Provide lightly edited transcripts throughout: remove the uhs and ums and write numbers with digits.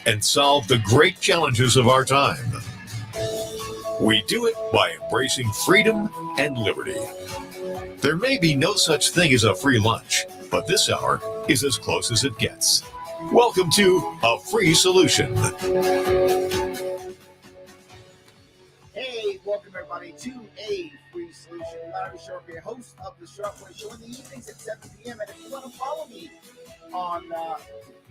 and solve the great challenges of our time. We do it by embracing freedom and liberty. There may be no such thing as a free lunch, but this hour is as close as it gets. Welcome to A Free Solution. Hey, welcome everybody to A Free Solution. Larry Sharp here, host of the Sharp Way Show in the evenings at 7 p.m. And if you want to follow me on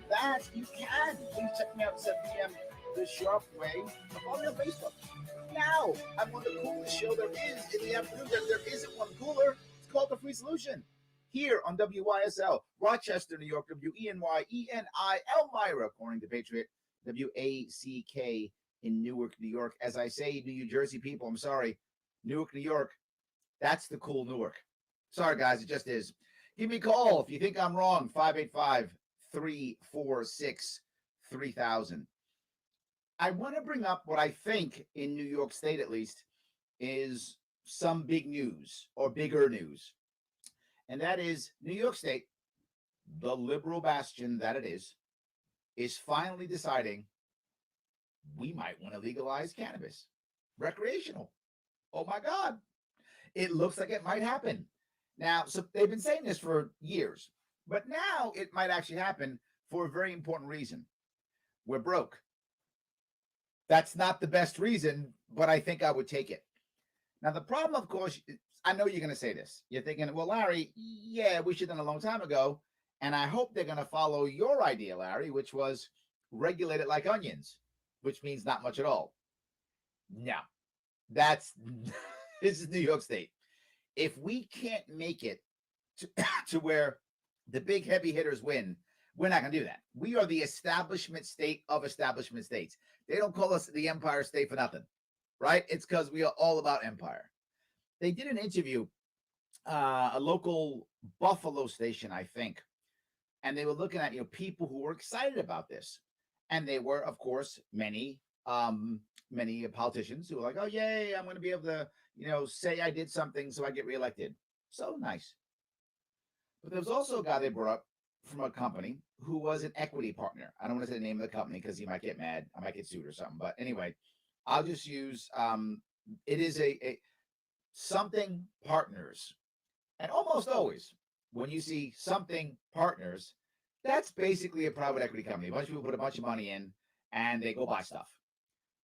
that, you can. Please check me out at 7 p.m. The Sharp Way. Follow me on Facebook. Now, I'm on the coolest show there is in the afternoon. There isn't one cooler. It's called The Free Solution. Here on WYSL, Rochester, New York, WENY, Elmira, according to Patriot, WACK in Newark, New York. As I say, New Jersey people, I'm sorry. Newark, New York, that's the cool Newark. Sorry, guys, it just is. Give me a call if you think I'm wrong, 585-346-3000. I want to bring up what I think in New York State, at least, is some big news or bigger news. And that is New York State, the liberal bastion that it is finally deciding we might want to legalize cannabis, recreational. Oh my God. It looks like it might happen. Now, so they've been saying this for years, but now it might actually happen for a very important reason. We're broke. That's not the best reason, but I think I would take it. Now, the problem, of course, I know you're going to say this. You're thinking, well, Larry, yeah, we should have done a long time ago. And I hope they're going to follow your idea, Larry, which was regulate it like onions, which means not much at all. No, this is New York State. If we can't make it to where the big heavy hitters win, we're not going to do that. We are the establishment state of establishment states. They don't call us the Empire State for nothing, right? It's because we are all about empire. They did an interview, a local Buffalo station, I think, and they were looking at people who were excited about this, and they were, of course, many politicians who were like, "Oh, yay! I'm going to be able to, say I did something so I get reelected." So nice. But there was also a guy they brought up from a company who was an equity partner. I don't want to say the name of the company because he might get mad. I might get sued or something. But anyway, I'll just use it is a something partners. And almost always when you see something partners, that's basically a private equity company. A bunch of people put a bunch of money in and they go buy stuff.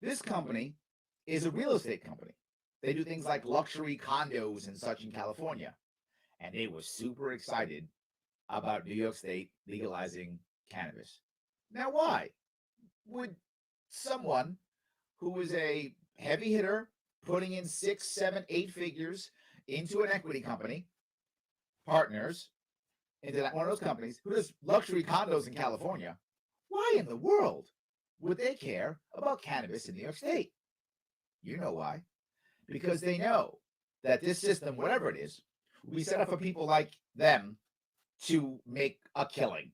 This company is a real estate company. They do things like luxury condos and such in California. And they were super excited about New York State legalizing cannabis. Now, why would someone who is a heavy hitter putting in 6, 7, 8 figures into an equity company, partners, into one of those companies who does luxury condos in California, why in the world would they care about cannabis in New York State? You know why. Because they know that this system, whatever it is, will be set up for people like them to make a killing.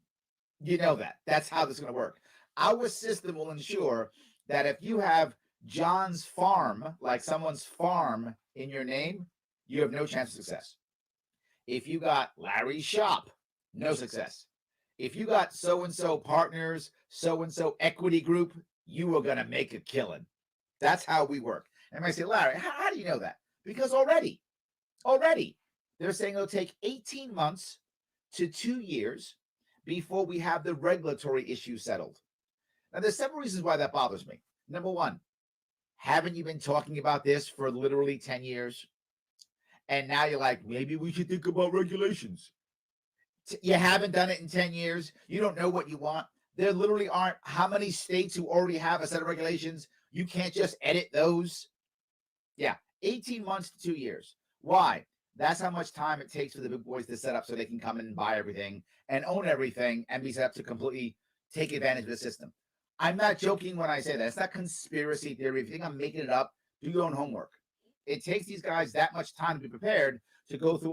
You know that. That's how this is going to work. Our system will ensure that if you have John's farm, like someone's farm in your name, you have no chance of success. If you got Larry's shop, no success. If you got so-and-so partners, so-and-so equity group, you are going to make a killing. That's how we work. And I say, Larry, how do you know that? Because already, they're saying it'll take 18 months to 2 years before we have the regulatory issue settled. Now, there's several reasons why that bothers me. Number one, haven't you been talking about this for literally 10 years? And now you're like, maybe we should think about regulations. You haven't done it in 10 years. You don't know what you want. There literally aren't how many states who already have a set of regulations. You can't just edit those. Yeah, 18 months to 2 years. Why? That's how much time it takes for the big boys to set up so they can come in and buy everything and own everything and be set up to completely take advantage of the system. I'm not joking when I say that. It's not conspiracy theory. If you think I'm making it up, do your own homework. It takes these guys that much time to be prepared to go through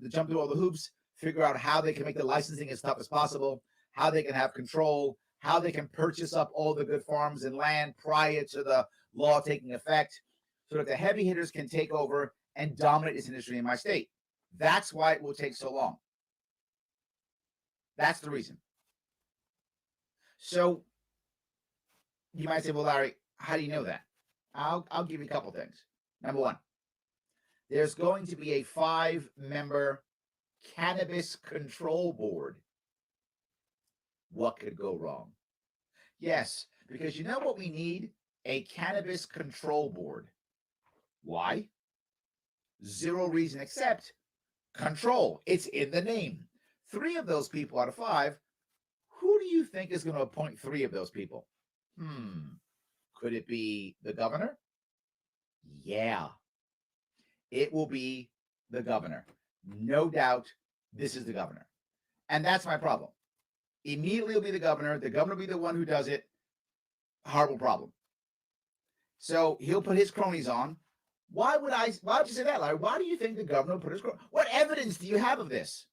jump through all the hoops, figure out how they can make the licensing as tough as possible, how they can have control, how they can purchase up all the good farms and land prior to the law taking effect so that the heavy hitters can take over and dominate this industry in my state. That's why it will take so long. That's the reason. So You might say, well, Larry, how do you know that? I'll give you a couple things. Number one, there's going to be a 5-member cannabis control board. What could go wrong? Yes, because you know what we need? A cannabis control board. Why? Zero reason except control. It's in the name. 3 of those people out of 5, who do you think is going to appoint 3 of those people? Could it be the governor? Yeah, it will be the governor. No doubt this is the governor. And that's my problem. Immediately it'll be the governor. The governor will be the one who does it. Horrible problem. So he'll put his cronies on. Why would you say that, Larry? Why do you think the governor will put his cronies? What evidence do you have of this?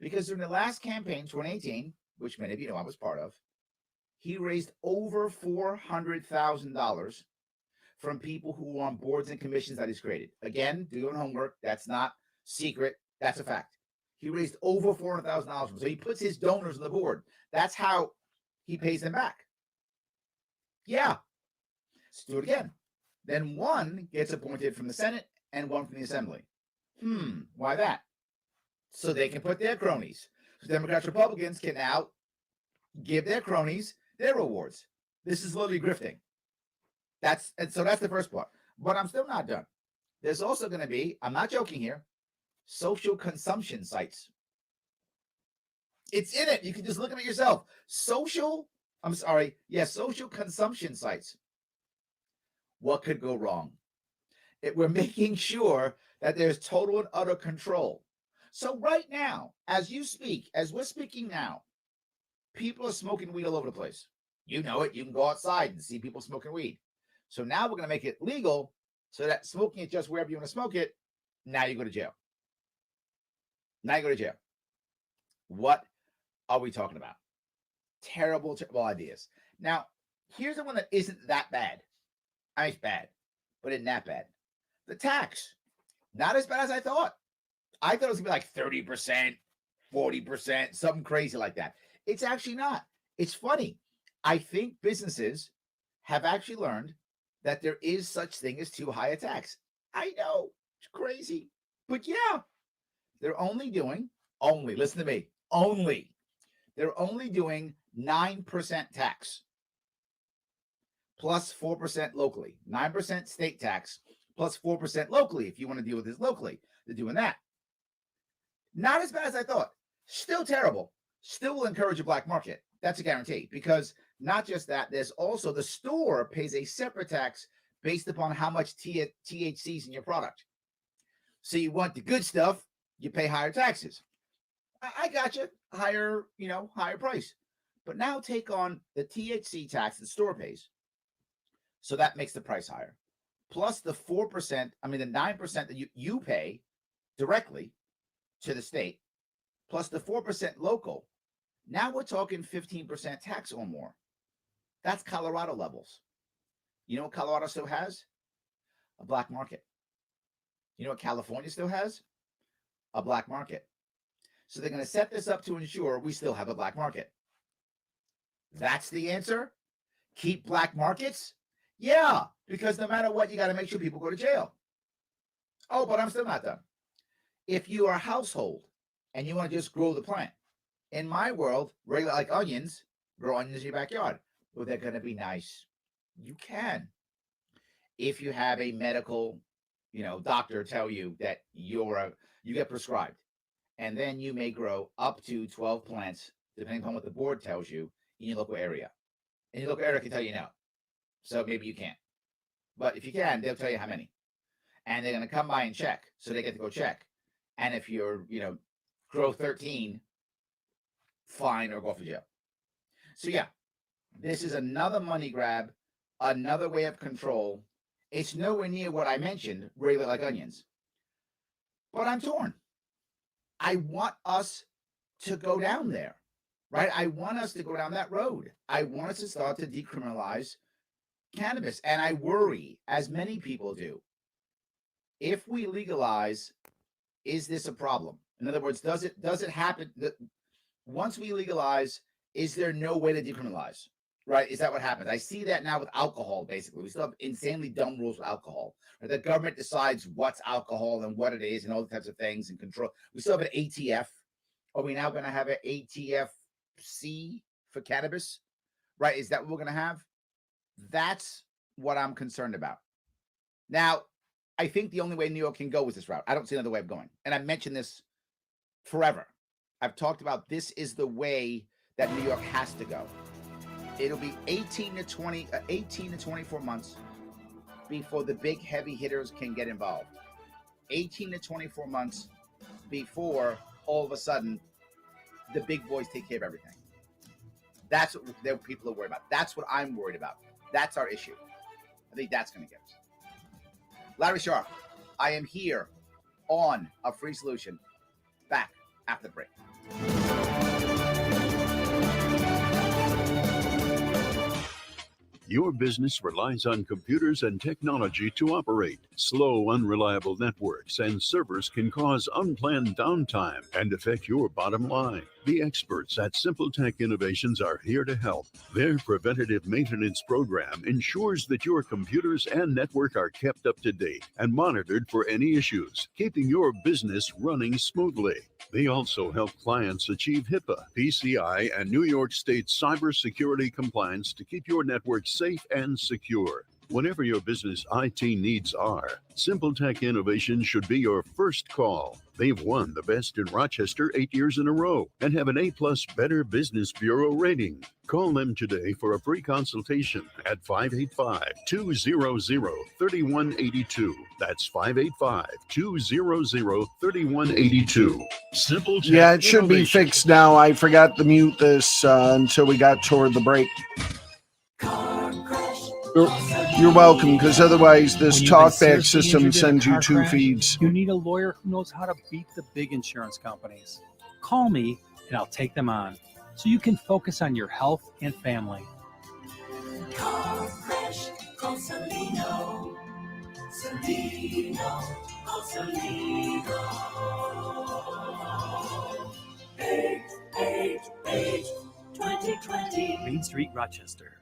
Because during the last campaign, 2018, which many of you know I was part of, he raised over $400,000 from people who were on boards and commissions that he's created. Again, do your homework. That's not secret. That's a fact. He raised over $400,000 from. So he puts his donors on the board. That's how he pays them back. Yeah. Let's do it again. Then 1 gets appointed from the Senate and 1 from the Assembly. Why that? So they can put their cronies. So Democrats, Republicans can now give their cronies their rewards. This is literally grifting. So that's the first part. But I'm still not done. There's also going to be, I'm not joking here, social consumption sites. It's in it. You can just look at it yourself. Social consumption sites. What could go wrong? We're making sure that there's total and utter control. So right now, as we're speaking now, people are smoking weed all over the place. You know it. You can go outside and see people smoking weed. So now we're going to make it legal so that smoking it just wherever you want to smoke it, now you go to jail. What are we talking about? Terrible ideas. Now, here's the one that isn't that bad. I mean, it's bad, but isn't that bad. The tax, not as bad as I thought. I thought it was going to be like 30%, 40%, something crazy like that. It's actually not. It's funny. I think businesses have actually learned that there is such thing as too high a tax. I know, it's crazy. But yeah, they're listen to me, they're only doing 9% tax plus 4% locally, 9% state tax plus 4% locally. If you want to deal with this locally, they're doing that. Not as bad as I thought. Still terrible. Still will encourage a black market. That's a guarantee, because not just that, there's also the store pays a separate tax based upon how much THC is in your product. So you want the good stuff, you pay higher taxes. I got you, higher price. But now take on the THC tax the store pays. So that makes the price higher. Plus the 4%, the 9% that you pay directly to the state, plus the 4% local. Now we're talking 15% tax or more. That's Colorado levels. You know what Colorado still has? A black market. You know what California still has? A black market. So they're going to set this up to ensure we still have a black market. That's the answer? Keep black markets? Yeah, because no matter what, you got to make sure people go to jail. Oh, but I'm still not done. If you are a household and you want to just grow the plant, in my world, regular like onions, grow onions in your backyard. Well, they're going to be nice. You can. If you have a medical, doctor tell you that you get prescribed, and then you may grow up to 12 plants, depending on what the board tells you in your local area. And your local area can tell you no. So maybe you can't. But if you can, they'll tell you how many. And they're going to come by and check. So they get to go check. And if you're, grow 13, fine, or go for jail. So yeah, this is another money grab, another way of control. It's nowhere near what I mentioned, regular like onions. But I'm torn. I want us to go down there, right? I want us to go down that road. I want us to start to decriminalize cannabis. And I worry, as many people do, if we legalize, is this a problem? In other words, does it happen that once we legalize, is there no way to decriminalize? right? Is that what happens? I see that now with alcohol, basically. We still have insanely dumb rules with alcohol. Right? The government decides what's alcohol and what it is and all the types of things and control. We still have an ATF. Are we now going to have an ATFC for cannabis? Right? Is that what we're going to have? That's what I'm concerned about. Now, I think the only way New York can go is this route. I don't see another way of going. And I mentioned this forever. I've talked about this is the way that New York has to go. It'll be 18 to 24 months before the big heavy hitters can get involved. 18 to 24 months before all of a sudden the big boys take care of everything. That's what people are worried about. That's what I'm worried about. That's our issue. I think that's going to get us. Larry Sharp, I am here on A Free Solution. Back after the break. Your business relies on computers and technology to operate. Slow, unreliable networks and servers can cause unplanned downtime and affect your bottom line. The experts at SimpleTech Innovations are here to help. Their preventative maintenance program ensures that your computers and network are kept up to date and monitored for any issues, keeping your business running smoothly. They also help clients achieve HIPAA, PCI, and New York State cybersecurity compliance to keep your network safe and secure. Whenever your business IT needs are, SimpleTech Innovations should be your first call. They've won the Best in Rochester 8 years in a row and have an A+ Better Business Bureau rating. Call them today for a free consultation at 585-200-3182. That's 585-200-3182. SimpleTech. Yeah, it should be fixed now. I forgot to mute this until we got toward the break. You're welcome, because otherwise this talkback system sends you two feeds. You need a lawyer who knows how to beat the big insurance companies. Call me and I'll take them on so you can focus on your health and family. Car crash, call Salino. Salino, call Salino. 888-2020. Main Street, Rochester.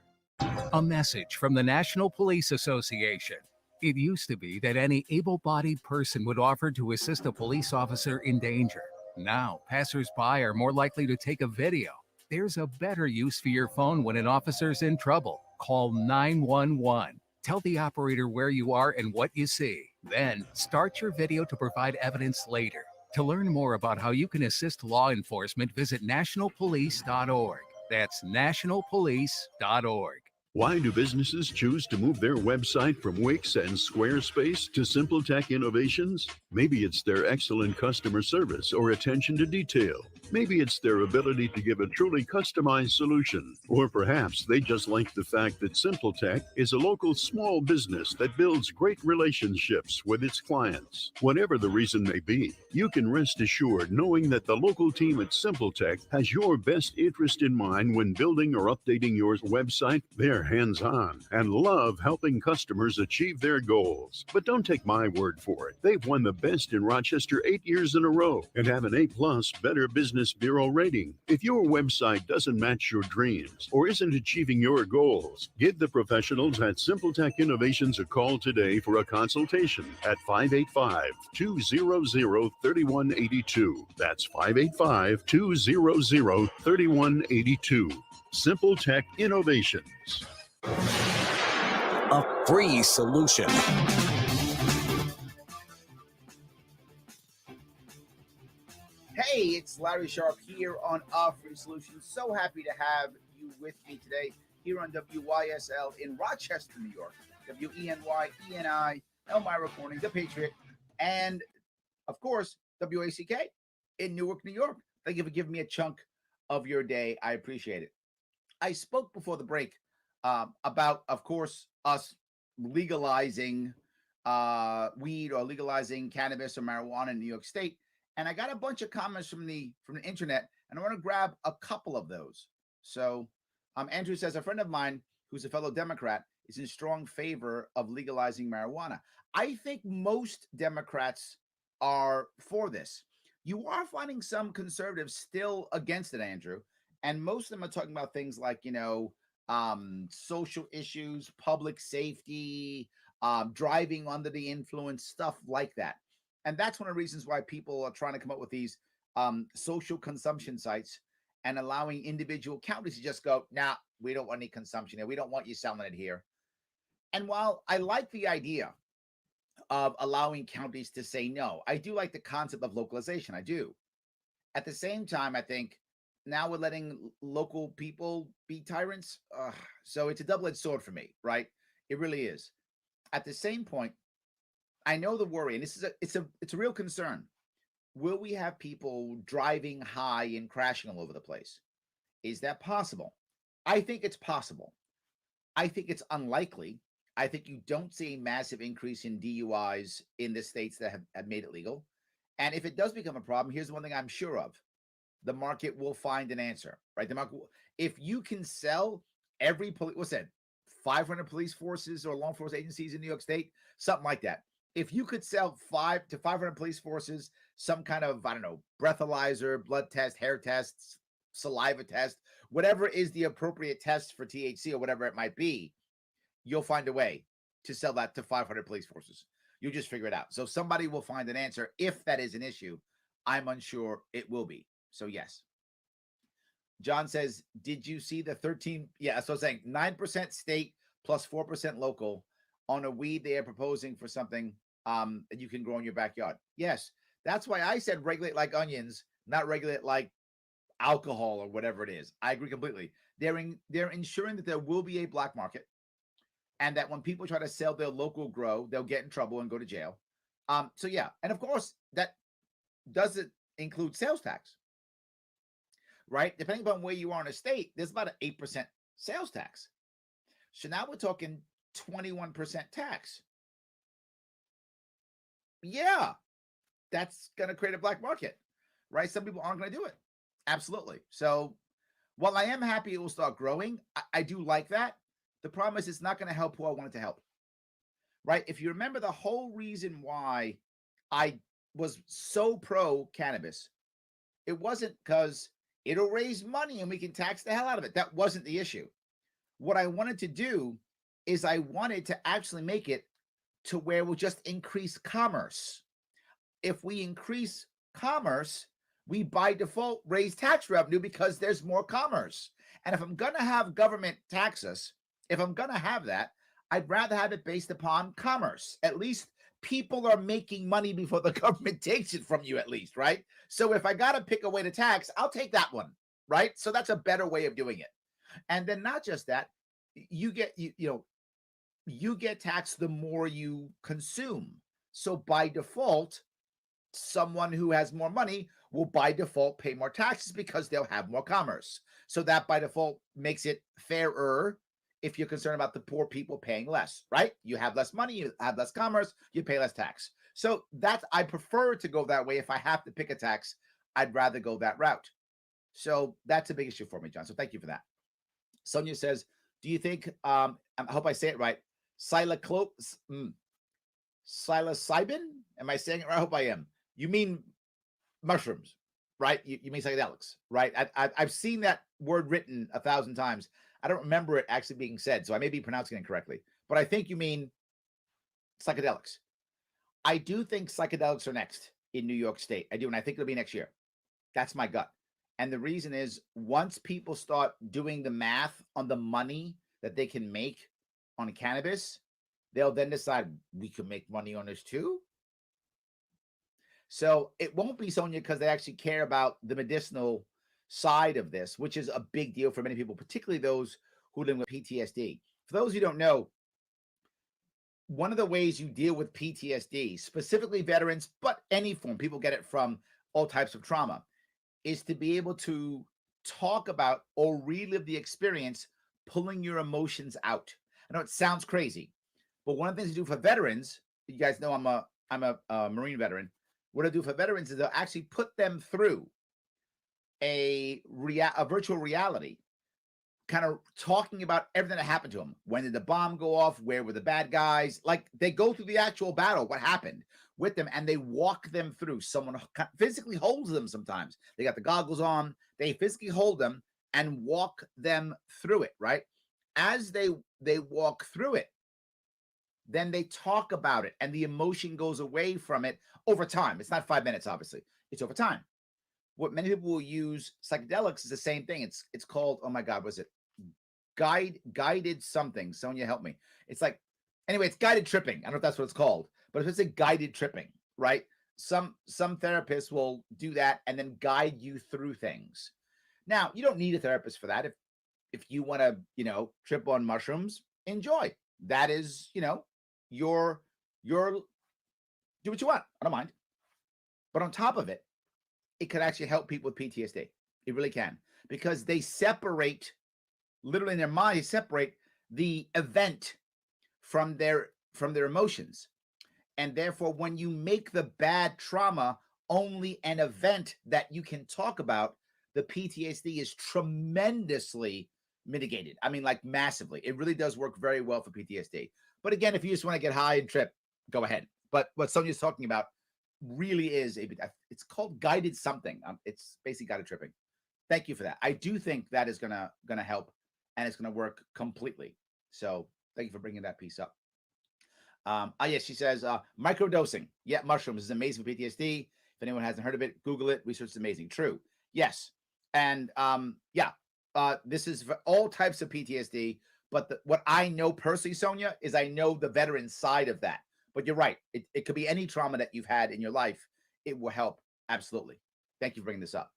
A message from the National Police Association. It used to be that any able-bodied person would offer to assist a police officer in danger. Now, passers-by are more likely to take a video. There's a better use for your phone when an officer's in trouble. Call 911. Tell the operator where you are and what you see. Then, start your video to provide evidence later. To learn more about how you can assist law enforcement, visit nationalpolice.org. That's nationalpolice.org. Why do businesses choose to move their website from Wix and Squarespace to SimpleTech Innovations? Maybe it's their excellent customer service or attention to detail. Maybe it's their ability to give a truly customized solution. Or perhaps they just like the fact that SimpleTech is a local small business that builds great relationships with its clients. Whatever the reason may be, you can rest assured knowing that the local team at SimpleTech has your best interest in mind when building or updating your website. They're hands-on and love helping customers achieve their goals. But don't take my word for it. They've won the Best in Rochester 8 years in a row and have an A+ Better Business Bureau rating. If your website doesn't match your dreams or isn't achieving your goals, give the professionals at SimpleTech Innovations a call today for a consultation at 585-200-3182. That's 585-200-3182. SimpleTech Innovations. A free solution. Hey, it's Larry Sharp here on A Free Solution. So happy to have you with me today here on WYSL in Rochester, New York. WENY, ENI, Elmira Corning, The Patriot, and of course, WACK in Newark, New York. Thank you for giving me a chunk of your day. I appreciate it. I spoke before the break about, of course, us legalizing weed or legalizing cannabis or marijuana in New York State. And I got a bunch of comments from the internet, and I want to grab a couple of those. So Andrew says, a friend of mine who's a fellow Democrat is in strong favor of legalizing marijuana. I think most Democrats are for this. You are finding some conservatives still against it, Andrew. And most of them are talking about things like, social issues, public safety, driving under the influence, stuff like that. And that's one of the reasons why people are trying to come up with these social consumption sites and allowing individual counties to just go, nah, we don't want any consumption here. We don't want you selling it here. And while I like the idea of allowing counties to say no, I do like the concept of localization. I do. At the same time, I think now we're letting local people be tyrants. So it's a double-edged sword for me, right? It really is. At the same point, I know the worry, and it's a real concern. Will we have people driving high and crashing all over the place? Is that possible? I think it's possible. I think it's unlikely. I think you don't see a massive increase in DUIs in the states that have made it legal. And if it does become a problem, here's one thing I'm sure of. The market will find an answer, right? The market if you can sell every police, what's that, 500 police forces or law enforcement agencies in New York State, something like that. If you could sell 500 to 500 police forces, some kind of, I don't know, breathalyzer, blood test, hair tests, saliva test, whatever is the appropriate test for THC or whatever it might be, you'll find a way to sell that to 500 police forces. You just figure it out. So somebody will find an answer. If that is an issue, I'm unsure it will be. So yes. John says, did you see the 13? Yeah, so I'm saying 9% state plus 4% local on a weed they are proposing for something that you can grow in your backyard. Yes, that's why I said regulate like onions, not regulate like alcohol or whatever it is. I agree completely. They're ensuring that there will be a black market, and that when people try to sell their local grow, they'll get in trouble and go to jail. So yeah, and of course that doesn't include sales tax, right? Depending upon where you are in a state, there's about an 8% sales tax. So now we're talking 21% tax. Yeah, that's going to create a black market, right? Some people aren't going to do it. Absolutely. So while I am happy it will start growing, I do like that. The problem is it's not going to help who I want it to help, right? If you remember the whole reason why I was so pro cannabis, it wasn't because it'll raise money and we can tax the hell out of it. That wasn't the issue. What I wanted to do is I wanted to actually make it to where we'll just increase commerce. If we increase commerce, we by default raise tax revenue because there's more commerce. And if I'm going to have government tax us, if I'm going to have that, I'd rather have it based upon commerce. At least people are making money before the government takes it from you, at least, right? So if I got to pick a way to tax, I'll take that one, right? So that's a better way of doing it. And then not just that, you get, you get taxed the more you consume. So by default, someone who has more money will by default pay more taxes because they'll have more commerce. So that by default makes it fairer if you're concerned about the poor people paying less, right? You have less money, you have less commerce, you pay less tax. So that's, I prefer to go that way. If I have to pick a tax, I'd rather go that route. So that's a big issue for me, John. So thank you for that. Sonia says, do you think, I hope I say it right, psilocybin? Am I saying it right? I hope I am. You mean mushrooms, right? You mean psychedelics, right? I've seen that word written 1,000 times. I don't remember it actually being said, so I may be pronouncing it incorrectly. But I think you mean psychedelics. I do think psychedelics are next in New York State. I do, and I think it'll be next year. That's my gut. And the reason is once people start doing the math on the money that they can make on cannabis, they'll then decide we can make money on this too. So it won't be, Sonia, because they actually care about the medicinal side of this, which is a big deal for many people, particularly those who live with PTSD. For those who don't know, one of the ways you deal with PTSD, specifically veterans, but any form, people get it from all types of trauma, is to be able to talk about or relive the experience, pulling your emotions out. I know it sounds crazy, but one of the things you do for veterans, you guys know I'm a Marine veteran. What I do for veterans is they'll actually put them through a virtual reality, kind of talking about everything that happened to them. When did the bomb go off? Where were the bad guys? Like they go through the actual battle, what happened with them, and they walk them through. Someone physically holds them sometimes. They got the goggles on. They physically hold them and walk them through it, right? as they walk through it, then they talk about it and the emotion goes away from it over time. It's not 5 minutes, obviously. It's over time. What many people will use psychedelics is the same thing. It's called, oh my God, was it guided something? Sonia, help me. It's like, anyway, it's guided tripping. I don't know if that's what it's called, but it's a guided tripping, right? Some therapists will do that and then guide you through things. Now, you don't need a therapist for that. If you want to, trip on mushrooms, enjoy. That is, your do what you want. I don't mind. But on top of it, it could actually help people with PTSD. It really can, because they separate, literally in their mind, they separate the event from their emotions. And therefore, when you make the bad trauma only an event that you can talk about, the PTSD is tremendously mitigated. I mean, like massively. It really does work very well for PTSD. But again, if you just want to get high and trip, go ahead. But what Sonia's talking about really is it's called guided something. It's basically guided tripping. Thank you for that. I do think that is gonna help, and it's gonna work completely. So thank you for bringing that piece up. Yes, she says microdosing. Yeah, mushrooms is amazing for PTSD. If anyone hasn't heard of it, Google it. Research is amazing. True. Yes, and this is for all types of PTSD. But what I know personally, Sonia, is I know the veteran side of that. But you're right. It could be any trauma that you've had in your life. It will help. Absolutely. Thank you for bringing this up.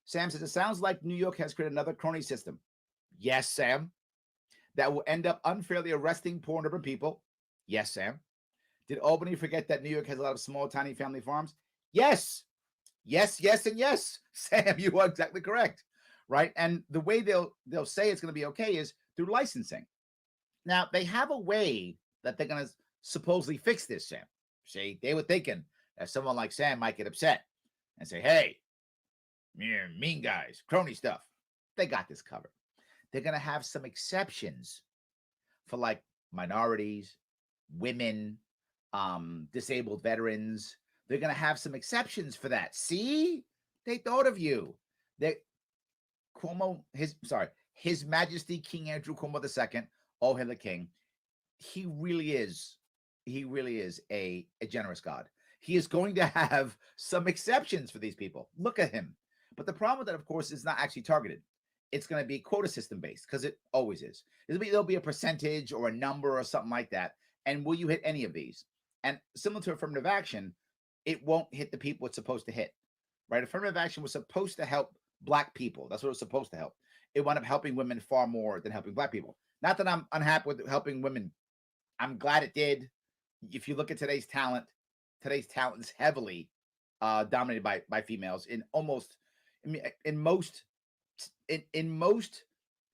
Sam says, it sounds like New York has created another crony system. Yes, Sam. That will end up unfairly arresting poor and urban people. Yes, Sam. Did Albany forget that New York has a lot of small, tiny family farms? Yes. Yes, yes, and yes. Sam, you are exactly correct. Right? And the way they'll say it's going to be okay is through licensing. Now, they have a way that they're going to supposedly fix this, Sam. See, they were thinking that someone like Sam might get upset and say, hey, you're mean guys, crony stuff. They got this covered. They're going to have some exceptions for like minorities, women, disabled veterans. They're going to have some exceptions for that. See, they thought of you. His Majesty King Andrew Cuomo II, all hail the king. He really is a generous God. He is going to have some exceptions for these people. Look at him. But the problem with that, of course, is not actually targeted. It's going to be quota system based, because it always is. There'll be a percentage or a number or something like that. And will you hit any of these? And similar to affirmative action, it won't hit the people it's supposed to hit, right? Affirmative action was supposed to help Black people. That's what it was supposed to help. It wound up helping women far more than helping Black people. Not that I'm unhappy with helping women. I'm glad it did. If you look at today's talent is heavily dominated by females in most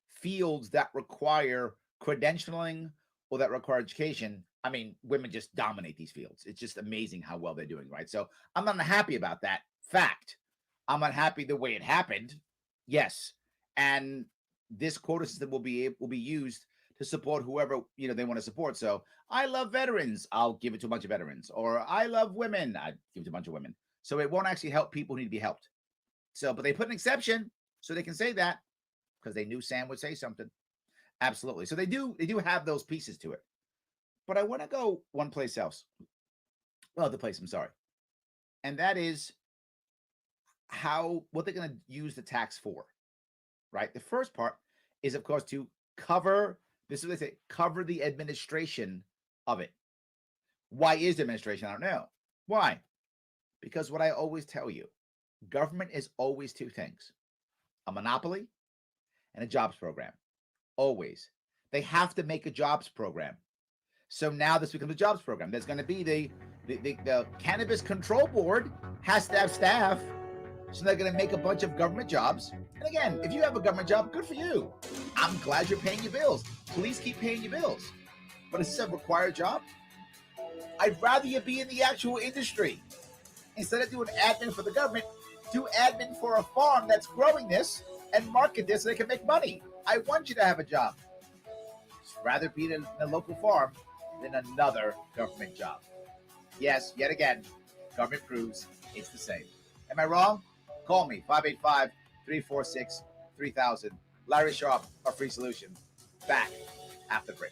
fields that require credentialing or that require education. I mean, women just dominate these fields. It's just amazing how well they're doing, right? So I'm not unhappy about that fact. I'm unhappy the way it happened. Yes. And this quota system will be used to support whoever they want to support. So I love veterans, I'll give it to a bunch of veterans. Or I love women, I give it to a bunch of women. So it won't actually help people who need to be helped. So, but they put an exception so they can say that because they knew Sam would say something. Absolutely. So they do have those pieces to it. But I want to go one place else. Well, other place, I'm sorry. And that is what they're going to use the tax for, right? The first part is, of course, to cover, this is what they say, cover the administration of it. Why is the administration? I don't know. Why? Because what I always tell you, government is always two things: a monopoly and a jobs program. Always. They have to make a jobs program. So now this becomes a jobs program. There's going to be the Cannabis Control Board has to have staff. So they're going to make a bunch of government jobs. And again, if you have a government job, good for you. I'm glad you're paying your bills. Please keep paying your bills. But is this a required job? I'd rather you be in the actual industry. Instead of doing admin for the government, do admin for a farm that's growing this and market this so they can make money. I want you to have a job. I'd rather be in a local farm than another government job. Yes, yet again, government proves it's the same. Am I wrong? Call me, 585-346-3000. Larry Sharp, a free solution. Back after break.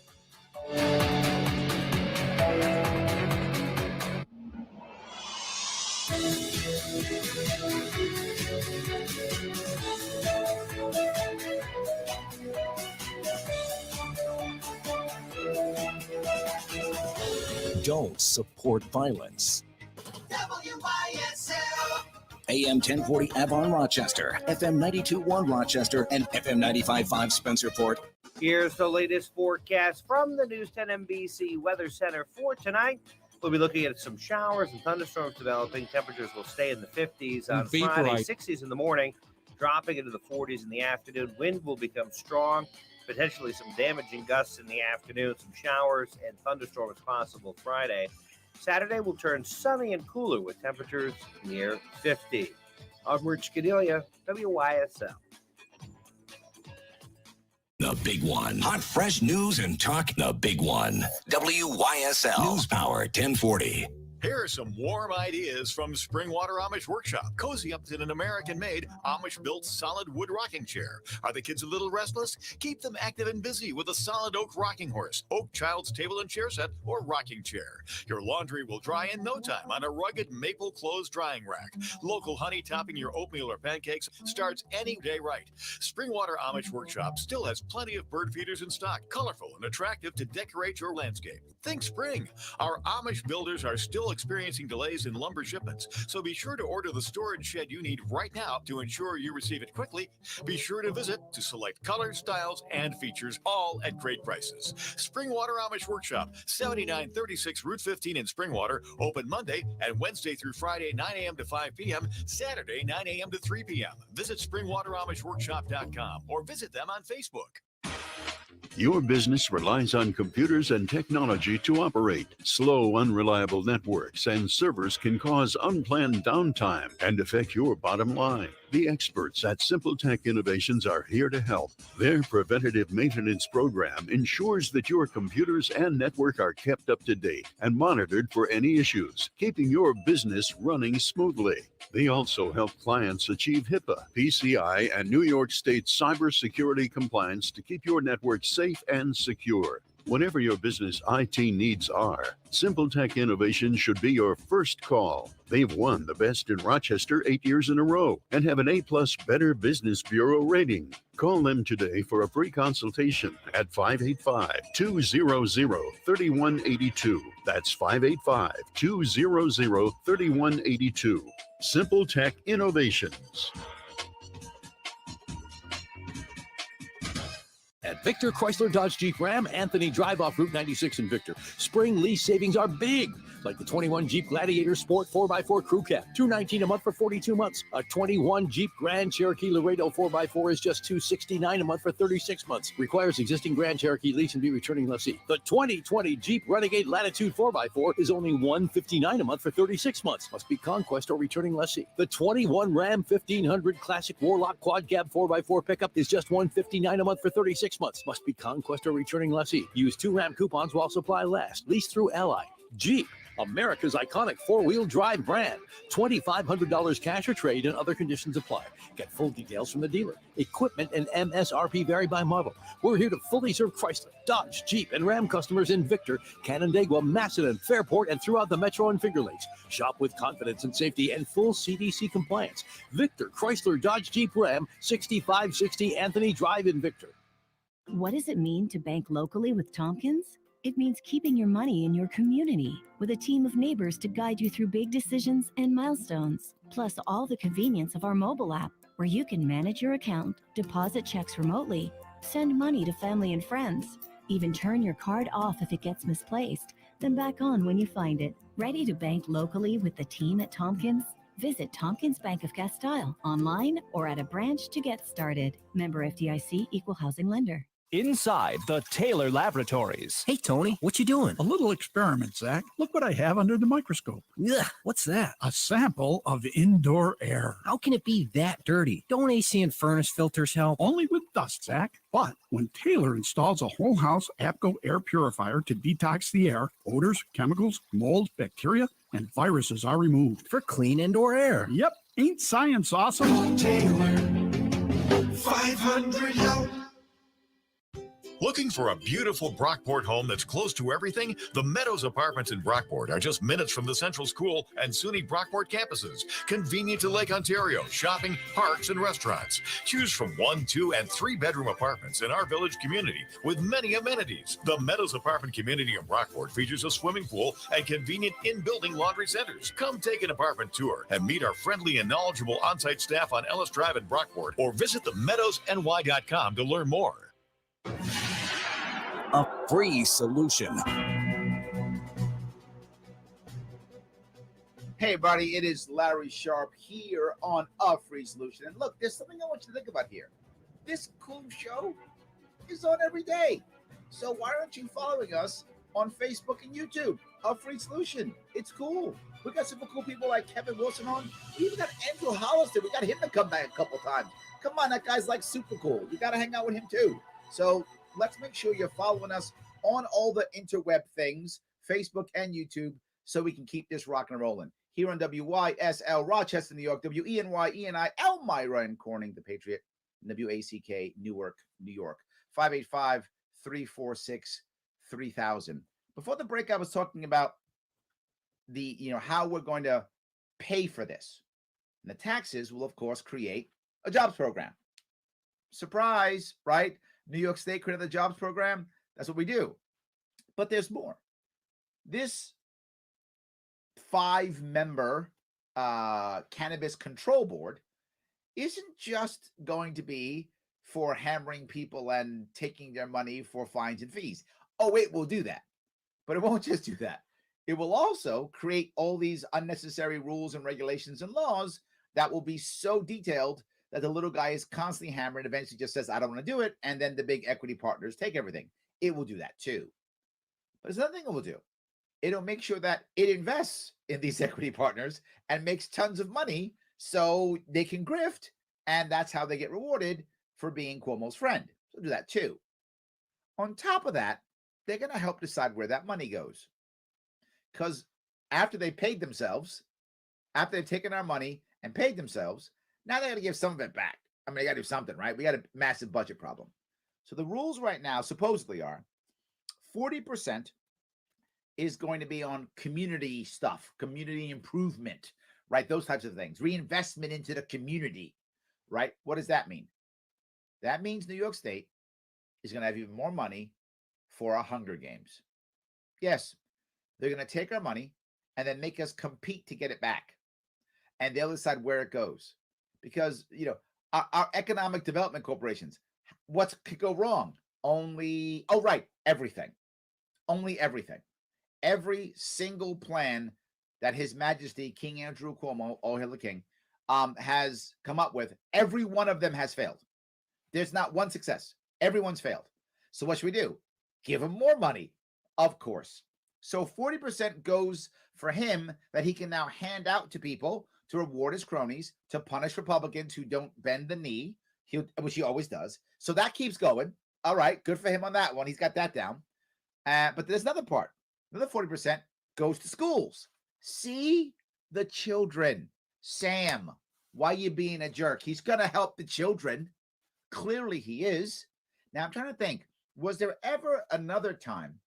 Don't support violence. WYSL. AM 1040 Avon Rochester, FM 92.1 Rochester, and FM 95.5 Spencerport. Here's the latest forecast from the News 10 NBC Weather Center for tonight. We'll be looking at some showers and thunderstorms developing. Temperatures will stay in the 50s on Friday, 60s in the morning, dropping into the 40s in the afternoon. Wind will become strong, potentially some damaging gusts in the afternoon, some showers and thunderstorms possible Friday. Saturday will turn sunny and cooler with temperatures near 50. I'm Rich Cadelia, WYSL. The big one. Hot, fresh news and talk. The big one. WYSL. News Power 1040. Here are some warm ideas from Springwater Amish Workshop. Cozy up in an American-made, Amish-built solid wood rocking chair. Are the kids a little restless? Keep them active and busy with a solid oak rocking horse, oak child's table and chair set, or rocking chair. Your laundry will dry in no time on a rugged maple clothes drying rack. Local honey topping your oatmeal or pancakes starts any day right. Springwater Amish Workshop still has plenty of bird feeders in stock, colorful and attractive to decorate your landscape. Think spring. Our Amish builders are still experiencing delays in lumber shipments, so be sure to order the storage shed you need right now to ensure you receive it quickly. Be sure to visit to select colors, styles, and features, all at great prices. Springwater Amish Workshop, 7936 Route 15 in Springwater, open Monday and Wednesday through Friday, 9 a.m. to 5 p.m., Saturday, 9 a.m. to 3 p.m. Visit springwateramishworkshop.com or visit them on Facebook. Your business relies on computers and technology to operate. Slow, unreliable networks and servers can cause unplanned downtime and affect your bottom line. The experts at Simple Tech Innovations are here to help. Their preventative maintenance program ensures that your computers and network are kept up to date and monitored for any issues, keeping your business running smoothly. They also help clients achieve HIPAA, PCI, and New York State cybersecurity compliance to keep your network safe and secure. Whatever your business IT needs are, Simple Tech Innovations should be your first call. They've won the Best in Rochester 8 years in a row and have an A+ Better Business Bureau rating. Call them today for a free consultation at 585-200-3182. That's 585-200-3182. Simple Tech Innovations. At Victor Chrysler Dodge Jeep Ram, Anthony Drive off Route 96 in Victor. Spring lease savings are big, like the 21 Jeep Gladiator Sport 4x4 Crew Cab, $219 a month for 42 months. A 21 Jeep Grand Cherokee Laredo 4x4 is just $269 a month for 36 months. Requires existing Grand Cherokee lease and be returning lessee. The 2020 Jeep Renegade Latitude 4x4 is only $159 a month for 36 months. Must be Conquest or returning lessee. The 21 Ram 1500 Classic Warlock Quad Cab 4x4 pickup is just $159 a month for 36 months. Must be Conquest or returning lessee. Use 2 Ram coupons while supply lasts. Lease through Ally. Jeep, America's iconic four-wheel drive brand. $2,500 cash or trade and other conditions apply. Get full details from the dealer. Equipment and MSRP vary by model. We're here to fully serve Chrysler, Dodge, Jeep, and Ram customers in Victor, Canandaigua, Macedon, Fairport, and throughout the Metro and Finger Lakes. Shop with confidence and safety and full CDC compliance. Victor, Chrysler, Dodge, Jeep, Ram, 6560 Anthony Drive in Victor. What does it mean to bank locally with Tompkins? It means keeping your money in your community with a team of neighbors to guide you through big decisions and milestones, plus all the convenience of our mobile app, where you can manage your account, deposit checks remotely, send money to family and friends, even turn your card off if it gets misplaced, then back on when you find it. Ready to bank locally with the team at Tompkins? Visit Tompkins Bank of Castile online or at a branch to get started. Member FDIC, Equal Housing Lender. Inside the Taylor Laboratories. Hey, Tony, what you doing? A little experiment, Zach. Look what I have under the microscope. Ugh, what's that? A sample of indoor air. How can it be that dirty? Don't AC and furnace filters help? Only with dust, Zach. But when Taylor installs a whole house APCO air purifier to detox the air, odors, chemicals, mold, bacteria, and viruses are removed. For clean indoor air. Yep. Ain't science awesome? Taylor, 500 out. Looking for a beautiful Brockport home that's close to everything? The Meadows Apartments in Brockport are just minutes from the Central School and SUNY Brockport campuses. Convenient to Lake Ontario, shopping, parks, and restaurants. Choose from 1, 2, and 3 bedroom apartments in our village community with many amenities. The Meadows Apartment community in Brockport features a swimming pool and convenient in-building laundry centers. Come take an apartment tour and meet our friendly and knowledgeable on-site staff on Ellis Drive in Brockport, or visit themeadowsny.com to learn more. A free solution. Hey, everybody, it is Larry Sharp here on A Free Solution. And look, there's something I want you to think about here. This cool show is on every day. So why aren't you following us on Facebook and YouTube? A Free Solution. It's cool. We got super cool people like Kevin Wilson on. We even got Andrew Hollister. We got him to come back a couple times. Come on, that guy's like super cool. You got to hang out with him too. So let's make sure you're following us on all the interweb things, Facebook and YouTube, so we can keep this rocking and rolling. Here on WYSL, Rochester, New York, WENY, Elmira and Corning, the Patriot, WACK, Newark, New York, 585-346-3000. Before the break, I was talking about how we're going to pay for this. And the taxes will, of course, create a jobs program. Surprise, right? New York State created the jobs program. That's what we do. But there's more. This 5-member cannabis control board isn't just going to be for hammering people and taking their money for fines and fees. Oh, it will do that. But it won't just do that. It will also create all these unnecessary rules and regulations and laws that will be so detailed that the little guy is constantly hammering, eventually just says, I don't want to do it. And then the big equity partners take everything. It will do that too. But there's another thing it will do. It'll make sure that it invests in these equity partners and makes tons of money so they can grift. And that's how they get rewarded for being Cuomo's friend. So do that too. On top of that, they're going to help decide where that money goes. Because after they paid themselves, after they've taken our money and paid themselves, now they got to give some of it back. I mean, they got to do something, right? We got a massive budget problem. So the rules right now supposedly are 40% is going to be on community stuff, community improvement, right? Those types of things, reinvestment into the community, right? What does that mean? That means New York State is going to have even more money for our Hunger Games. Yes, they're going to take our money and then make us compete to get it back. And they'll decide where it goes. Because, our economic development corporations, what could go wrong? Everything. Only everything. Every single plan that His Majesty King Andrew Cuomo, all hail the king, has come up with, every one of them has failed. There's not one success. Everyone's failed. So what should we do? Give him more money, of course. So 40% goes for him that he can now hand out to people to reward his cronies, to punish Republicans who don't bend the knee, which he always does. So that keeps going. All right, good for him on that one. He's got that down. But there's another part. Another 40% goes to schools. See the children. Sam, why you being a jerk? He's going to help the children. Clearly he is. Now I'm trying to think, was there ever another time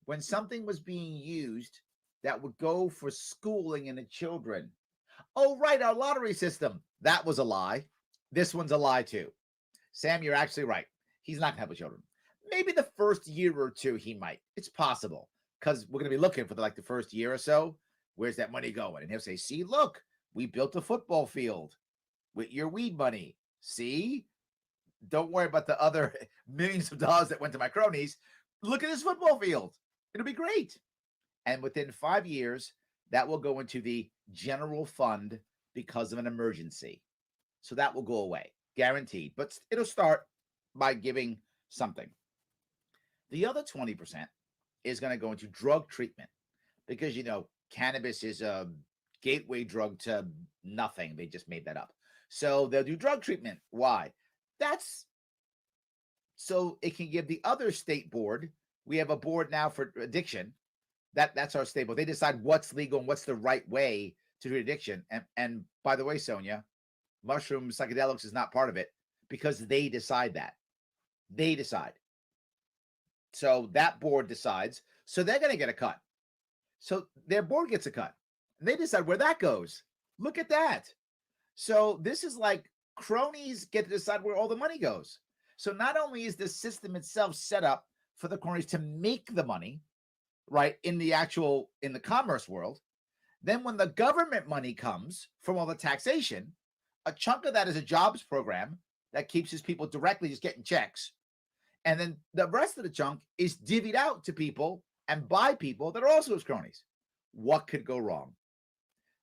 when something was being used that would go for schooling in the children? Oh, right, our lottery system. That was a lie. This one's a lie too. Sam, you're actually right. He's not going to help the children. Maybe the first year or two he might. It's possible because we're going to be looking for the first year or so. Where's that money going? And he'll say, see, look, we built a football field with your weed money. See? Don't worry about the other millions of dollars that went to my cronies. Look at this football field. It'll be great. And within 5 years, that will go into the general fund because of an emergency. So that will go away, guaranteed. But it'll start by giving something. The other 20% is going to go into drug treatment because, cannabis is a gateway drug to nothing. They just made that up. So they'll do drug treatment. Why? That's so it can give the other state board. We have a board now for addiction. That's our state board. They decide what's legal and what's the right way to treat addiction. And by the way, Sonia, mushroom psychedelics is not part of it because they decide that. They decide. So that board decides. So they're going to get a cut. So their board gets a cut. And they decide where that goes. Look at that. So this is like cronies get to decide where all the money goes. So not only is the system itself set up for the cronies to make the money, right, in the commerce world, then when the government money comes from all the taxation, a chunk of that is a jobs program that keeps his people directly just getting checks. And then the rest of the chunk is divvied out to people and by people that are also his cronies. What could go wrong?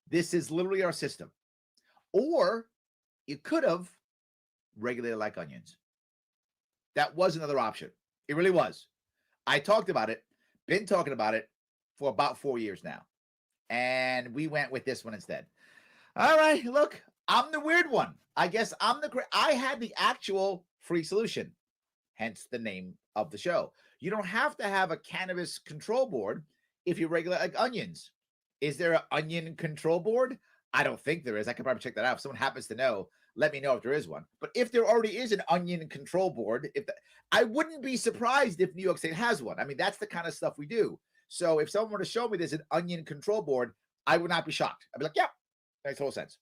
This is literally our system. Or you could have regulated like onions. That was another option. It really was. I talked about it, been talking about it for about 4 years now. And we went with this one instead. All right, look, I'm the weird one. I guess I had the actual free solution, hence the name of the show. You don't have to have a cannabis control board if you regulate like onions. Is there an onion control board? I don't think there is. I could probably check that out. If someone happens to know, let me know if there is one. But if there already is an onion control board, I wouldn't be surprised if New York State has one. I mean, that's the kind of stuff we do. So if someone were to show me there's an onion control board, I would not be shocked. I'd be like, yeah, makes total sense.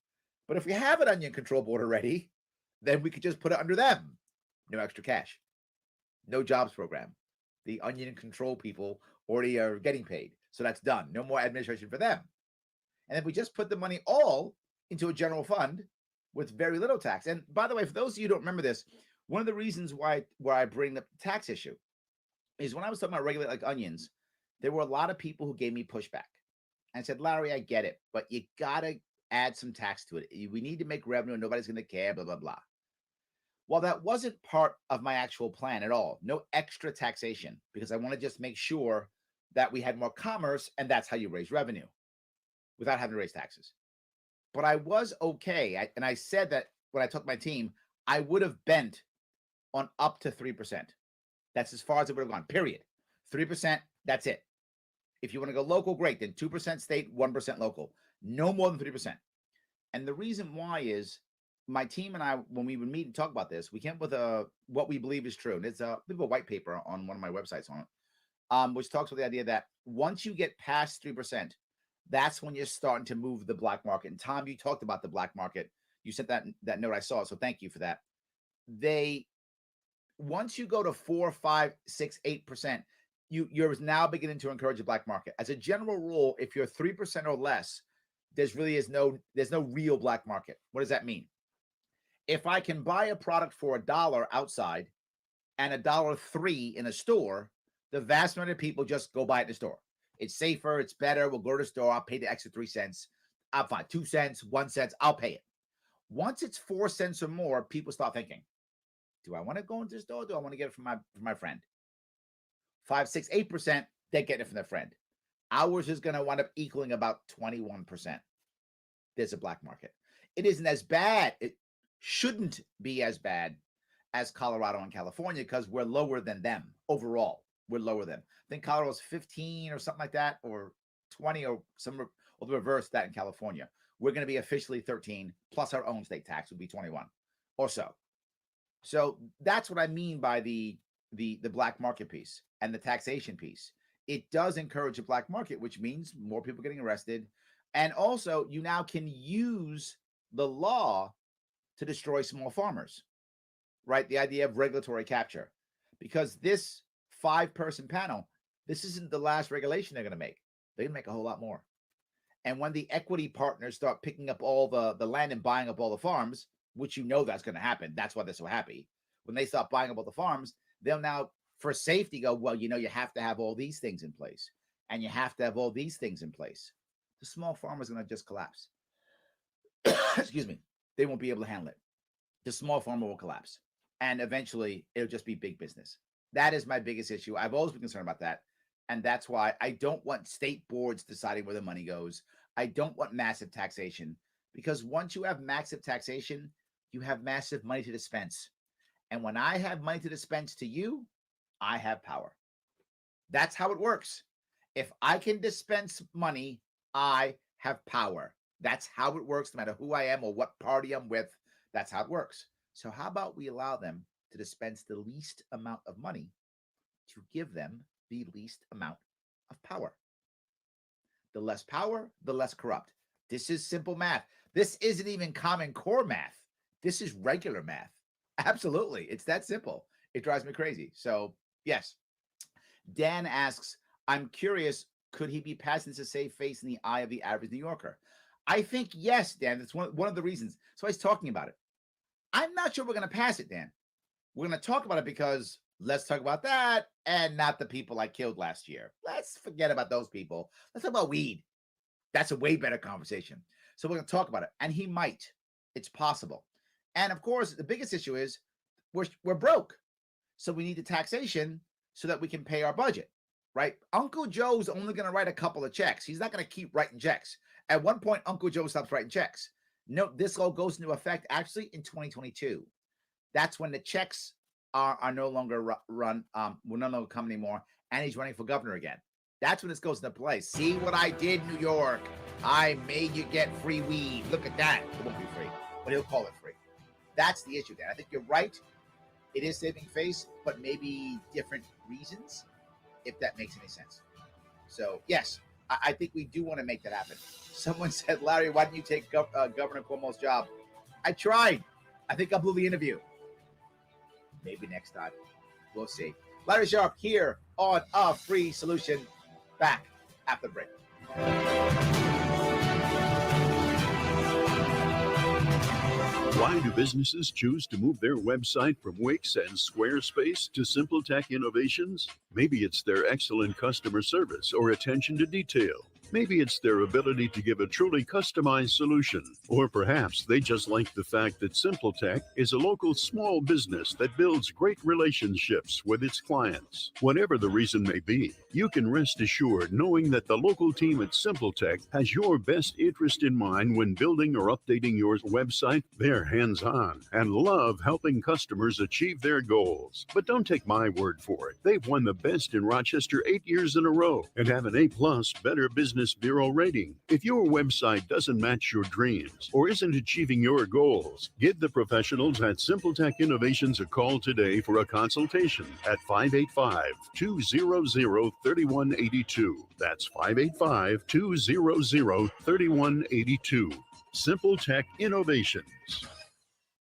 But if we have an onion control board already, then we could just put it under them. No extra cash. No jobs program. The onion control people already are getting paid. So that's done. No more administration for them. And if we just put the money all into a general fund with very little tax. And by the way, for those of you who don't remember this, one of the reasons why I bring up the tax issue is when I was talking about regulate like onions, there were a lot of people who gave me pushback and said, Larry, I get it, but you got to add some tax to it. We need to make revenue. Nobody's going to care, blah, blah, blah. Well, that wasn't part of my actual plan at all. No extra taxation, because I want to just make sure that we had more commerce, and that's how you raise revenue without having to raise taxes. But I was okay. And I said that when I took my team, I would have bent on up to 3%. That's as far as it would have gone, period. 3%, that's it. If you want to go local, great. Then 2% state, 1% local. No more than 3%. And the reason why is my team and I, when we would meet and talk about this, we came up with what we believe is true. And it's a bit of a white paper on one of my websites on it, which talks about the idea that once you get past 3%, that's when you're starting to move the black market. And Tom, you talked about the black market. You sent that note, I saw it, so thank you for that. Once you go to 4, 5, 6, 8%, you're now beginning to encourage the black market. As a general rule, if you're 3% or less, there's no real black market. What does that mean? If I can buy a product for $1 outside and $1.03 in a store, the vast majority of people just go buy it in the store. It's safer, it's better. We'll go to the store. I'll pay the extra 3 cents. I'm fine. 2 cents, 1 cent, I'll pay it. Once it's 4 cents or more, people start thinking, do I want to go into the store? Or do I want to get it from my friend? 5, 6, 8%, they're getting it from their friend. Ours is going to wind up equaling about 21%. There's a black market. It isn't as bad. It shouldn't be as bad as Colorado and California because we're lower than them overall. We're lower than. I think Colorado's 15 or something like that, or 20 or the reverse that in California. We're going to be officially 13 plus our own state tax would be 21 or so. So that's what I mean by the black market piece and the taxation piece. It does encourage a black market, which means more people getting arrested. And also you now can use the law to destroy small farmers, right? The idea of regulatory capture, because this 5-person panel, this isn't the last regulation they're going to make. They're going to make a whole lot more. And when the equity partners start picking up all the land and buying up all the farms, which that's going to happen. That's why they're so happy. When they start buying up all the farms, they'll now, for safety, go, well, you have to have all these things in place. And you have to have all these things in place. The small farmer's going to just collapse. Excuse me. They won't be able to handle it. The small farmer will collapse. And eventually, it'll just be big business. That is my biggest issue. I've always been concerned about that. And that's why I don't want state boards deciding where the money goes. I don't want massive taxation. Because once you have massive taxation, you have massive money to dispense. And when I have money to dispense to you, I have power. That's how it works. If I can dispense money, I have power. That's how it works, no matter who I am or what party I'm with. That's how it works. So how about we allow them to dispense the least amount of money to give them the least amount of power. The less power, the less corrupt. This is simple math. This isn't even Common Core math. This is regular math. Absolutely. It's that simple. It drives me crazy. So, yes. Dan asks, I'm curious, could he be passing as a safe face in the eye of the average New Yorker? I think yes, Dan. That's one of the reasons. So he's talking about it. I'm not sure we're going to pass it, Dan. We're going to talk about it because let's talk about that and not the people I killed last year. Let's forget about those people. Let's talk about weed. That's a way better conversation. So we're going to talk about it. And he might. It's possible. And of course, the biggest issue is we're broke. So we need the taxation so that we can pay our budget, right? Uncle Joe's only going to write a couple of checks. He's not going to keep writing checks. At one point, Uncle Joe stops writing checks. No, this all goes into effect actually in 2022. That's when the checks are no longer run, will no longer come anymore, and he's running for governor again. That's when this goes into play. See what I did, New York? I made you get free weed. Look at that. It won't be free, but he'll call it free. That's the issue, Dan. I think you're right. It is saving face, but maybe different reasons, if that makes any sense. So, yes, I think we do want to make that happen. Someone said, Larry, why didn't you take Governor Cuomo's job? I tried. I think I blew the interview. Maybe next time. We'll see. Larry Sharp here on A Free Solution. Back after the break. Why do businesses choose to move their website from Wix and Squarespace to SimpleTech Innovations? Maybe it's their excellent customer service or attention to detail. Maybe it's their ability to give a truly customized solution. Or perhaps they just like the fact that SimpleTech is a local small business that builds great relationships with its clients. Whatever the reason may be, you can rest assured knowing that the local team at SimpleTech has your best interest in mind when building or updating your website. They're hands-on and love helping customers achieve their goals. But don't take my word for it. They've won the best in Rochester 8 years in a row and have an A+ Better Business Bureau rating. If your website doesn't match your dreams or isn't achieving your goals, give the professionals at SimpleTech Innovations a call today for a consultation at 585-200-3182. That's 585-200-3182. SimpleTech Innovations.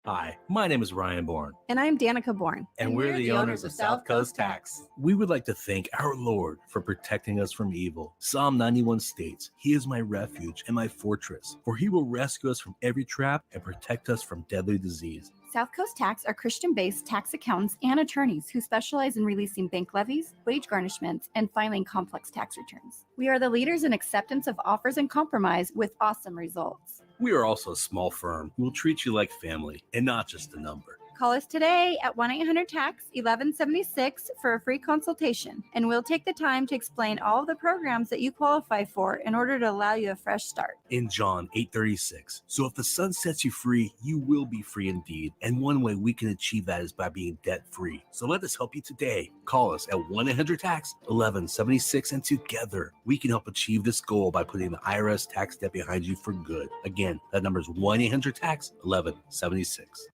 Hi, my name is Ryan Bourne. And I'm Danica Bourne. And we're the owners of South Coast Tax. We would like to thank our Lord for protecting us from evil. Psalm 91 states, He is my refuge and my fortress, for He will rescue us from every trap and protect us from deadly disease. South Coast Tax are Christian-based tax accountants and attorneys who specialize in releasing bank levies, wage garnishments, and filing complex tax returns. We are the leaders in acceptance of offers and compromise with awesome results. We are also a small firm who will treat you like family and not just a number. Call us today at 1-800-TAX-1176 for a free consultation, and we'll take the time to explain all of the programs that you qualify for in order to allow you a fresh start. In John 8:36, so if the Son sets you free, you will be free indeed. And one way we can achieve that is by being debt-free. So let us help you today. Call us at 1-800-TAX-1176, and together we can help achieve this goal by putting the IRS tax debt behind you for good. Again, that number is 1-800-TAX-1176.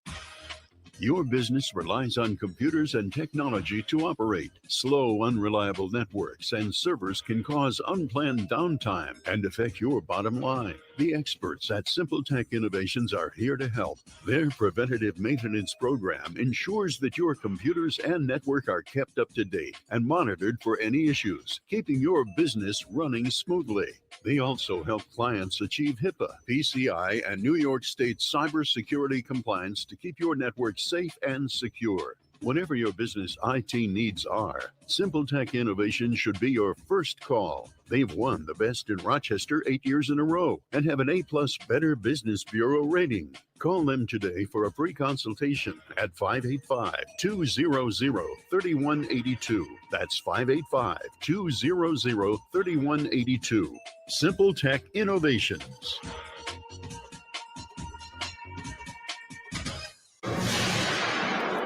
Your business relies on computers and technology to operate. Slow, unreliable networks and servers can cause unplanned downtime and affect your bottom line. The experts at SimpleTech Innovations are here to help. Their preventative maintenance program ensures that your computers and network are kept up to date and monitored for any issues, keeping your business running smoothly. They also help clients achieve HIPAA, PCI, and New York State cybersecurity compliance to keep your network safe and secure. Whatever your business IT needs are, SimpleTech Innovation should be your first call. They've won the best in Rochester 8 years in a row and have an A+ Better Business Bureau rating. Call them today for a free consultation at 585-200-3182. That's 585-200-3182. SimpleTech Innovations.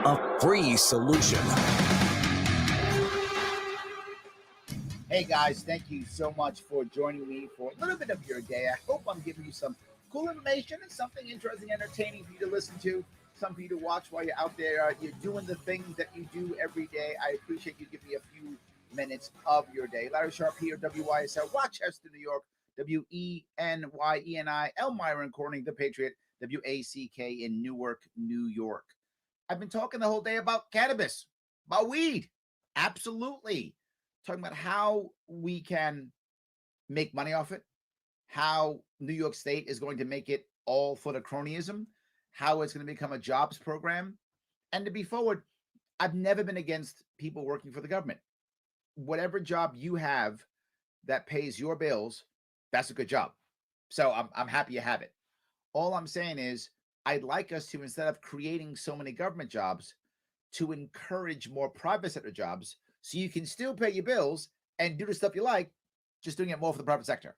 A free solution. Hey guys, thank you so much for joining me for a little bit of your day. I hope I'm giving you some cool information and something interesting, entertaining for you to listen to. some for you to watch while you're out there. You're doing the things that you do every day. I appreciate you giving me a few minutes of your day. Larry Sharp here, WYSL, Rochester, New York, WENY, Elmira and Corning, The Patriot, WACK in Newark, New York. I've been talking the whole day about cannabis, about weed. Absolutely. Talking about how we can make money off it, how New York State is going to make it all for the cronyism, how it's going to become a jobs program. And to be forward, I've never been against people working for the government. Whatever job you have that pays your bills, that's a good job. So I'm happy you have it. All I'm saying is I'd like us to, instead of creating so many government jobs, to encourage more private sector jobs so you can still pay your bills and do the stuff you like, just doing it more for the private sector.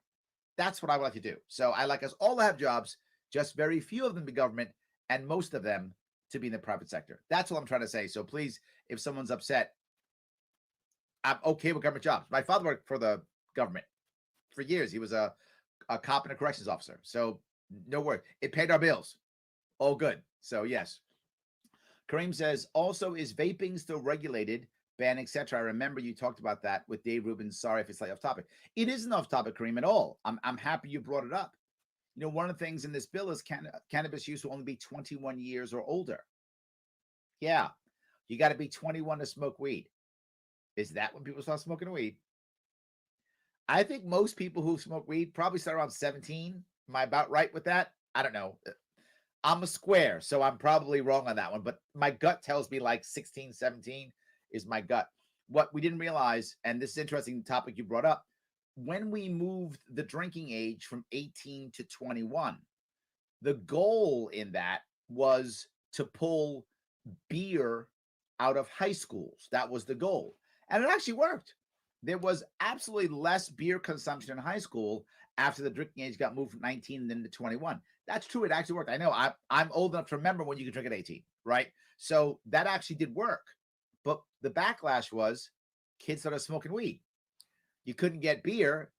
That's what I would like to do. So I like us all to have jobs, just very few of them be government and most of them to be in the private sector. That's what I'm trying to say. So please, if someone's upset, I'm okay with government jobs. My father worked for the government for years. He was a cop and a corrections officer. So no worry. It paid our bills. All good. So yes. Kareem says, also, is vaping still regulated, ban, etc.? I remember you talked about that with Dave Rubin. Sorry if it's slightly off topic. It isn't off topic, Kareem, at all. I'm happy you brought it up. You know, one of the things in this bill is cannabis use will only be 21 years or older. Yeah. You got to be 21 to smoke weed. Is that when people start smoking weed? I think most people who smoke weed probably start around 17. Am I about right with that? I don't know. I'm a square, so I'm probably wrong on that one. But my gut tells me like 16, 17 is my gut. What we didn't realize, and this is an interesting topic you brought up, when we moved the drinking age from 18 to 21, the goal in that was to pull beer out of high schools. That was the goal. And it actually worked. There was absolutely less beer consumption in high school after the drinking age got moved from 19 and then to 21. That's true. It actually worked. I know I'm old enough to remember when you could drink at 18, right? So that actually did work. But the backlash was kids started smoking weed. You couldn't get beer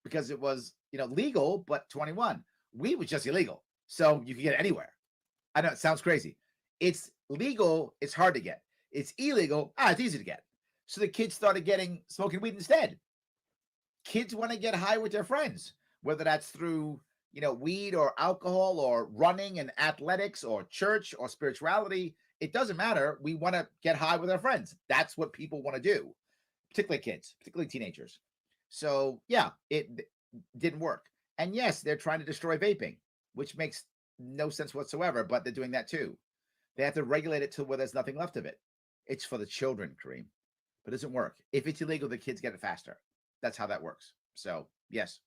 because it was, legal, but 21. Weed was just illegal. So you could get it anywhere. I know it sounds crazy. It's legal. It's hard to get. It's illegal. It's easy to get. So the kids started smoking weed instead. Kids want to get high with their friends, whether that's through, weed or alcohol or running and athletics or church or spirituality. It doesn't matter. We want to get high with our friends. That's what people want to do, particularly kids, particularly teenagers. So yeah, it didn't work. And yes, they're trying to destroy vaping, which makes no sense whatsoever, but they're doing that too. They have to regulate it to where there's nothing left of it. It's for the children, Kareem, but it doesn't work. If it's illegal, the kids get it faster. That's how that works. So yes.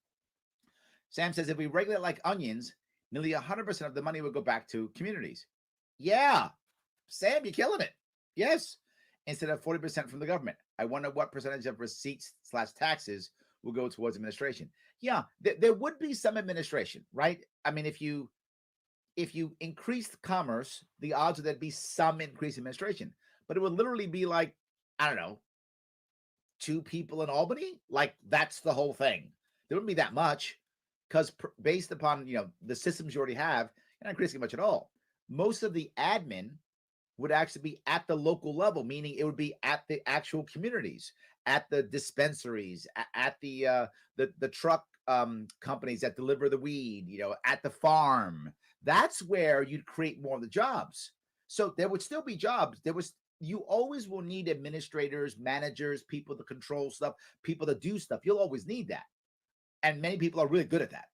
Sam says, if we regulate like onions, nearly 100% of the money would go back to communities. Yeah. Sam, you're killing it. Yes. Instead of 40% from the government. I wonder what percentage of receipts/taxes will go towards administration. Yeah, there would be some administration, right? I mean, if you increase commerce, the odds are there'd be some increase in administration. But it would literally be like, I don't know, 2 people in Albany. Like that's the whole thing. There wouldn't be that much because based upon, the systems you already have, you're not increasing much at all. Most of the admin would actually be at the local level, meaning it would be at the actual communities, at the dispensaries, at the truck companies that deliver the weed, at the farm. That's where you'd create more of the jobs. So there would still be jobs. You always will need administrators, managers, people to control stuff, people to do stuff. You'll always need that. And many people are really good at that.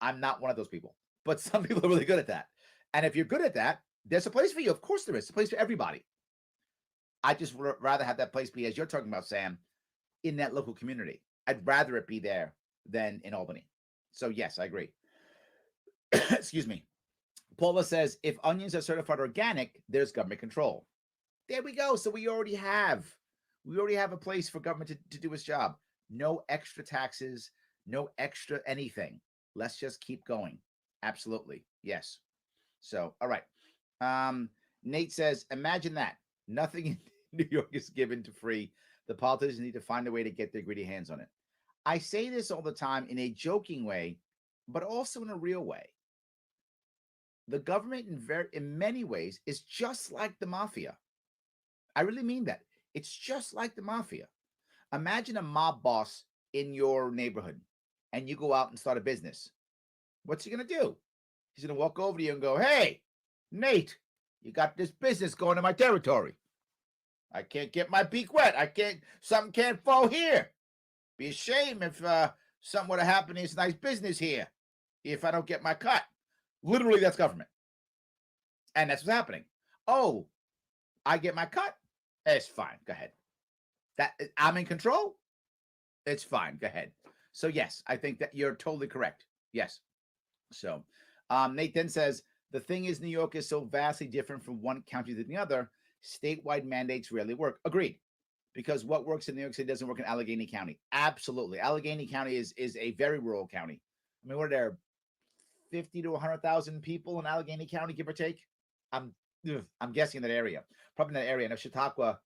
I'm not one of those people, but some people are really good at that. And if you're good at that, there's a place for you. Of course there is. A place for everybody. I just rather have that place be, as you're talking about, Sam, in that local community. I'd rather it be there than in Albany. So yes, I agree. Excuse me. Paula says, if onions are certified organic, there's government control. There we go. So we already have a place for government to do its job. No extra taxes, no extra anything. Let's just keep going. Absolutely. Yes. So, all right. Nate says, imagine that. Nothing in New York is given to free. The politicians need to find a way to get their greedy hands on it. I say this all the time in a joking way, but also in a real way. the government in many ways is just like the mafia. I really mean that. It's just like the mafia. Imagine a mob boss in your neighborhood and you go out and start a business. What's he going to do? He's going to walk over to you and go, hey, Nate, you got this business going in my territory. I can't get my beak wet. Something can't fall here. Be a shame if something would have happened in this nice business here if I don't get my cut. Literally, that's government. And that's what's happening. Oh, I get my cut? It's fine. Go ahead. I'm in control? It's fine. Go ahead. So, yes, I think that you're totally correct. Yes. So, Nate then says, the thing is, New York is so vastly different from one county to the other. Statewide mandates rarely work. Agreed. Because what works in New York City doesn't work in Allegheny County. Absolutely. Allegheny County is a very rural county. I mean, what are there, 50 to 100,000 people in Allegheny County, give or take? I'm guessing in that area. Probably in that area. Now, Chautauqua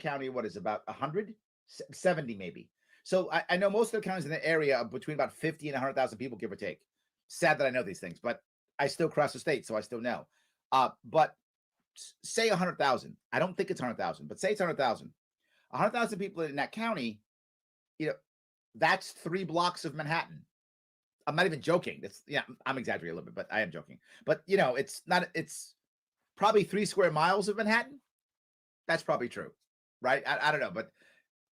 County, what is about 170 maybe. So I know most of the counties in the area are between about 50 and 100,000 people, give or take. Sad that I know these things, but I still cross the state, so I still know. But say 100,000. I don't think it's 100,000, but say it's 100,000. 100,000 people in that county, that's 3 blocks of Manhattan. I'm not even joking. I'm exaggerating a little bit, but I am joking. But it's probably 3 square miles of Manhattan. That's probably true, right? I don't know, but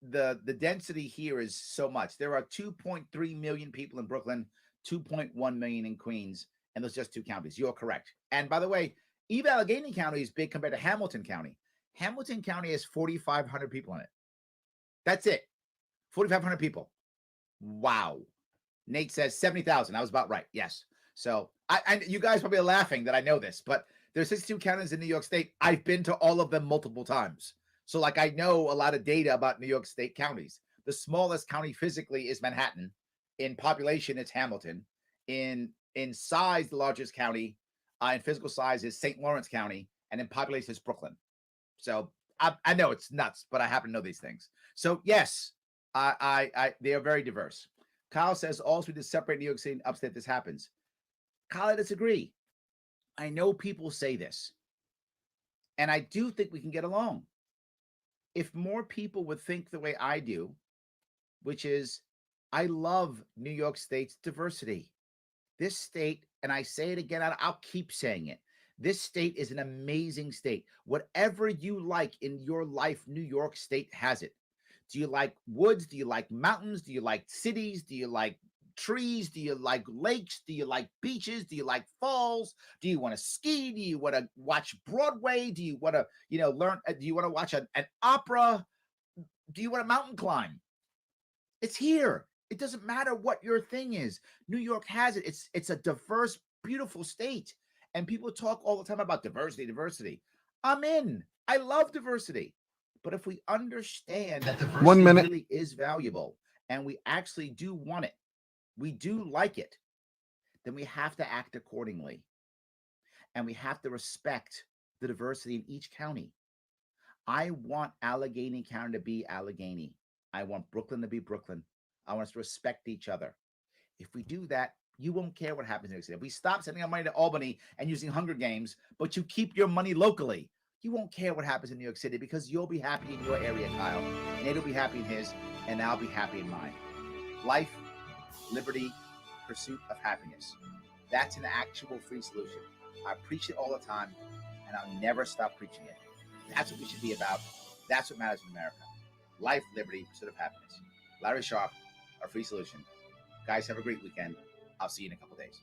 the density here is so much. There are 2.3 million people in Brooklyn, 2.1 million in Queens, and those just 2 counties. You're correct. And by the way, even Allegheny County is big compared to Hamilton County. Hamilton County has 4,500 people in it. That's it. 4,500 people. Wow. Nate says 70,000. I was about right. Yes. So you guys probably are laughing that I know this, but there's 62 counties in New York State. I've been to all of them multiple times. So I know a lot of data about New York State counties. The smallest county physically is Manhattan. In population, it's Hamilton. In size, the largest county in physical size is St. Lawrence County, and in population is Brooklyn. So I know it's nuts, but I happen to know these things. So yes, they are very diverse. Kyle says, also to separate New York City and upstate, this happens. Kyle, I disagree. I know people say this, and I do think we can get along. If more people would think the way I do, which is I love New York State's diversity. This state, and I say it again, I'll keep saying it. This state is an amazing state. Whatever you like in your life, New York State has it. Do you like woods? Do you like mountains? Do you like cities? Do you like trees? Do you like lakes? Do you like beaches? Do you like falls? Do you want to ski? Do you want to watch Broadway? Do you want to, learn? Do you want to watch an opera? Do you want to mountain climb? It's here. It doesn't matter what your thing is. New York has it. It's a diverse, beautiful state. And people talk all the time about diversity. I'm in. I love diversity. But if we understand that diversity 1 minute really is valuable and we actually do want it, we do like it, then we have to act accordingly. And we have to respect the diversity in each county. I want Allegheny County to be Allegheny. I want Brooklyn to be Brooklyn. I want us to respect each other. If we do that, you won't care what happens in New York City. If we stop sending our money to Albany and using Hunger Games, but you keep your money locally, you won't care what happens in New York City because you'll be happy in your area, Kyle. Nate will be happy in his, and I'll be happy in mine. Life, liberty, pursuit of happiness. That's an actual free solution. I preach it all the time, and I'll never stop preaching it. That's what we should be about. That's what matters in America. Life, liberty, pursuit of happiness. Larry Sharp, our free solution. Guys, have a great weekend. I'll see you in a couple days.